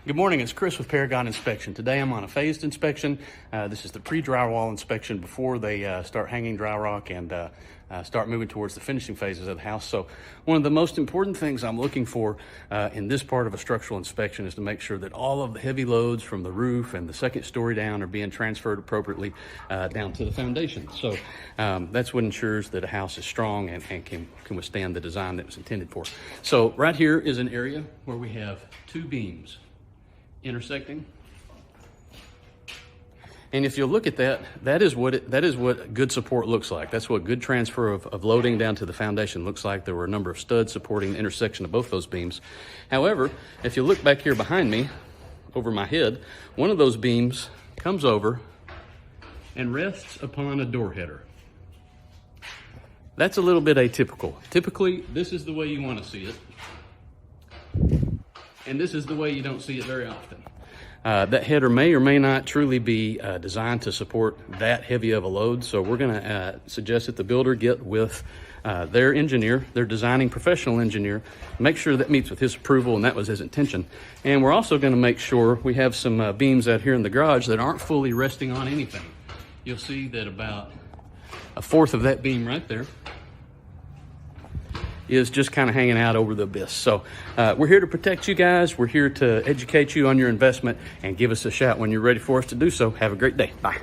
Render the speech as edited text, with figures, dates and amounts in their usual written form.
Good morning, it's Chris with Paragon Inspection. Today I'm on a phased inspection. This is the pre-drywall inspection before they start hanging dry rock and start moving towards the finishing phases of the house. So one of the most important things I'm looking for in this part of a structural inspection is to make sure that all of the heavy loads from the roof and the second story down are being transferred appropriately down to the foundation. So that's what ensures that a house is strong and can withstand the design that was intended for. So right here is an area where we have two beams intersecting, and if you look at that, that is what good support looks like. That's what good transfer of loading down to the foundation looks like. There were a number of studs supporting the intersection of both those beams. However, if you look back here behind me, over my head, one of those beams comes over and rests upon a door header. That's a little bit atypical. Typically, this is the way you want to see it, and this is the way you don't see it very often. That header may or may not truly be designed to support that heavy of a load, so we're going to suggest that the builder get with their engineer, their designing professional engineer, make sure that meets with his approval, and that was his intention. And we're also going to make sure we have some beams out here in the garage that aren't fully resting on anything. You'll see that about a fourth of that beam right there is just kind of hanging out over the abyss. So we're here to protect you guys. We're here to educate you on your investment, and give us a shout when you're ready for us to do so. Have a great day. Bye.